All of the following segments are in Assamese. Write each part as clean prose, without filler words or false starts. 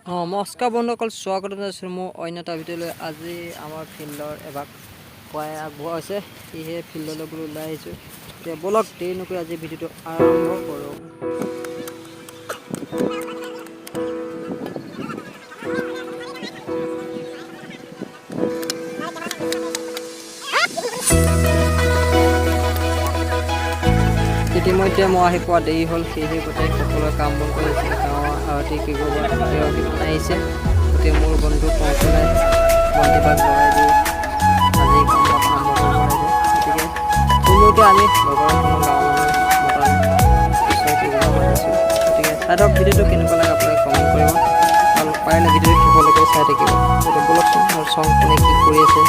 নমস্কাৰ বন্ধুসকল, স্বাগতম জনাইছোঁ মোৰ অন্য এটা ভিডিঅ'লৈ। আজি আমাৰ ফিল্ডৰ এভাগ পুৱাই আগবঢ়া হৈছে, সেয়েহে ফিল্ডলৈ বোলো ওলাই আহিছোঁ। এতিয়া ব'লক দেৰি নকৰি আজি ভিডিঅ'টো আৰম্ভ কৰোঁ। ইতিমধ্যে মই আহি পোৱা দেৰি হ'ল, সেয়েহে গোটেই সকলোৱে কাম বন কৰি আছে। গাঁৱৰ আৰতি কি কৰিব আহিছে, গতিকে মোৰ বন্ধু পংকলে বন্তিভাগ জ্বলাই দি আজি কামত আৰম্ভ কৰিব লাগে। গতিকে তুমিওতো আমি লগৰ কোনো গাঁৱৰ মতান ঈশ্বৰ কি কৰিব মানিছোঁ। গতিকে চাই ধৰক ভিডিঅ'টো কেনেকুৱা লাগে আপোনালোকে কমেণ্ট কৰিব আৰু পাৰিলে ভিডিঅ'টো শেষলৈকে চাই থাকিব। গতিকে ব'লকচোন মোৰ চং কোনে কি কৰি আছে।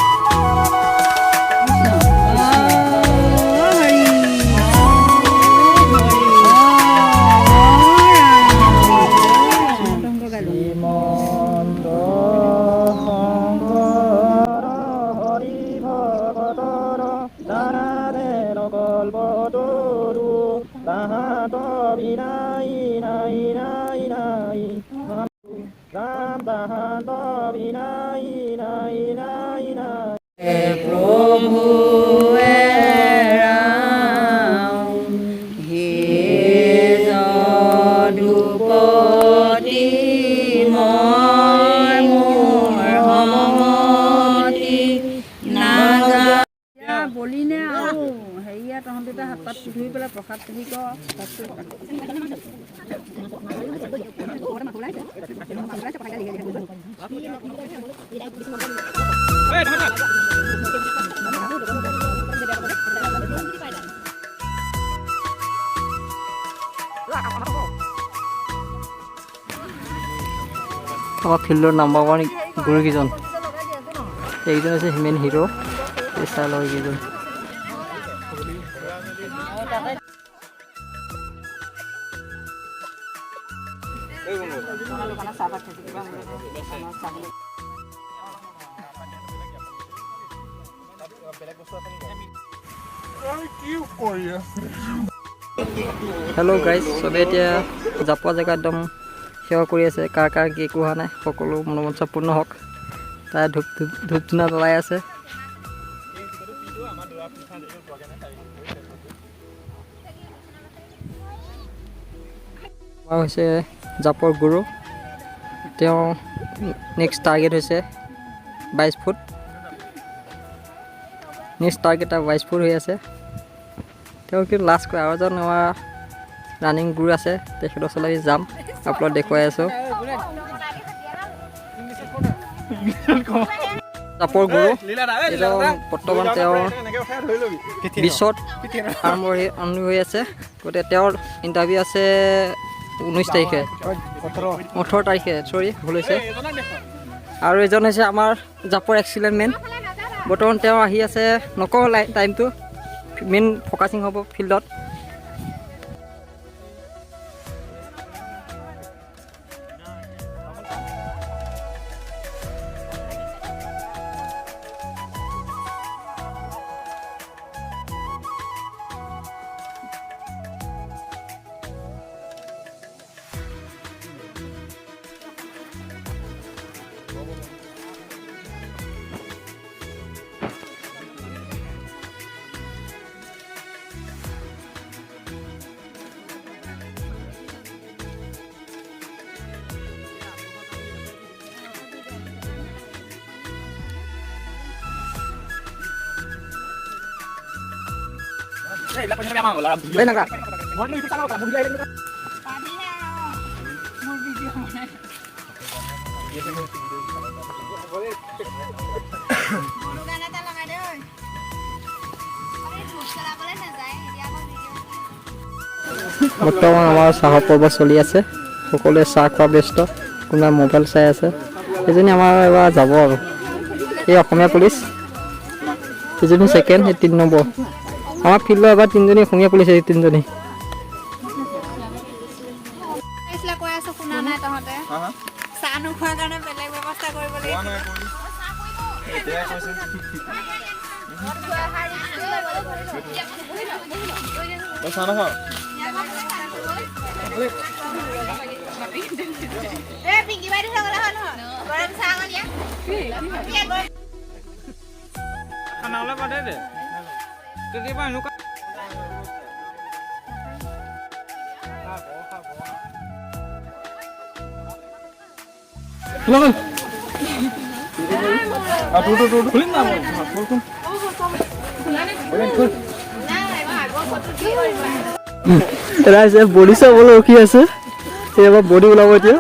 বলিনে আৰু হেৰিয়া তহঁতে হাত পাত ধুই পেলাই প্ৰসাদ তুলি আমাৰ ফিল্ডৰ নাম্বাৰ 1 গুৰুকেইজন, এইকেইজন হৈছে মেইন হিৰো। চাই লওঁ এইকেইজন। হেল্ল' গাইজ, চবে এতিয়া জাপোৱা জেগা একদম সেৱা কৰি আছে। কাৰ কাৰ কি একো হোৱা নাই, সকলো মনোমঞ্চ পূৰ্ণ হওক। তাই ধূপ ধূনা জ্বলাই আছে। আমাৰ হৈছে জাপৰ গুৰু, তেওঁ নেক্সট টাৰ্গেট হৈছে 22 ফুট। নেক্সট টাৰ্গেট 22 ফুট হৈ আছে। তেওঁ কিন্তু লাষ্ট কৰে। আৰু এজন আমাৰ ৰানিং গুৰু আছে, তেখেতৰ ওচৰলৈ যাম, আপোনাক দেখুৱাই আছোঁ। জাপৰ গুৰু এজন বৰ্তমান তেওঁৰ 20ত আৰম্ভ হৈ আছে। গতিকে তেওঁৰ ইণ্টাৰভিউ আছে 19 তাৰিখে, 18 তাৰিখে, চৰি ভুল হৈছে। আৰু এজন হৈছে আমাৰ জাপৰ এক্সিলেণ্ট মেন। বৰ্তমান তেওঁ আহি আছে, নকওঁ টাইমটো, মেইন ফ'কাচিং হ'ব ফিল্ডত। বৰ্তমান আমাৰ চাহৰ পৰ্ব চলি আছে, সকলোৱে চাহ খোৱা ব্যস্ত, কোনোবাই মোবাইল চাই আছে। এজনী আমাৰ এবাৰ যাব আৰু এই অসমীয়া পুলিচ, এজনী ছেকেণ্ড, সেই 3 নম্বৰ। আমাৰ ফিল্ডৰ এবাৰ 3জনী অসমীয়া পুলিচ, এই 3জনী। Kanalnya pada deh. Ketika lu kan Pulang. Aduh. Kulin na mo. Kulin. ৰাইজে বডি চাবলৈ ৰখি আছে এবাৰ বডি ওলাব এতিয়া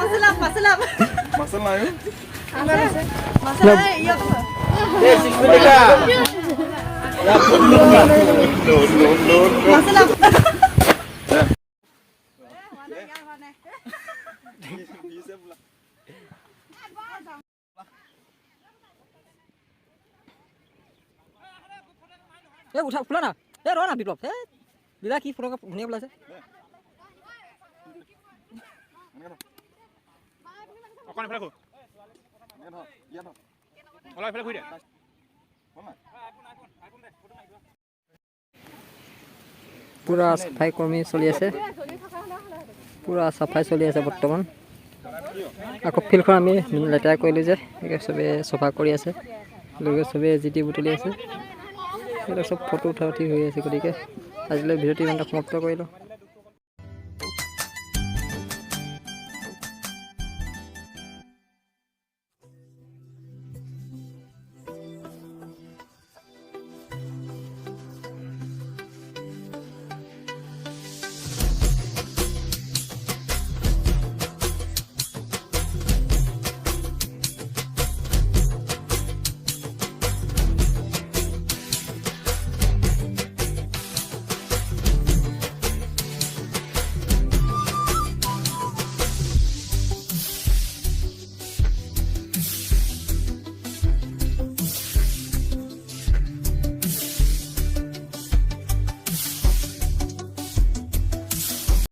উঠা খোলা না ৰ না বিপ্লৱ দিদা কি ফটো ধুনীয়া ওলাইছে অকণ এফালে ঘূৰ অলপ এফালে ঘূৰি দে পুৰা চাফাই কৰ্মী চলি আছে পুৰা চাফাই চলি আছে বৰ্তমান আকৌ ফিল্ডখন আমি লেতেৰা কৰিলোঁ যে চবেই চফা কৰি আছে লোকে চবেই জিটি বুটলি আছে এইবিলাক চব ফটো উঠা উঠি হৈ আছে গতিকে আজিলৈ ভিডিঅ'টো ইমানটা সমাপ্ত কৰিলোঁ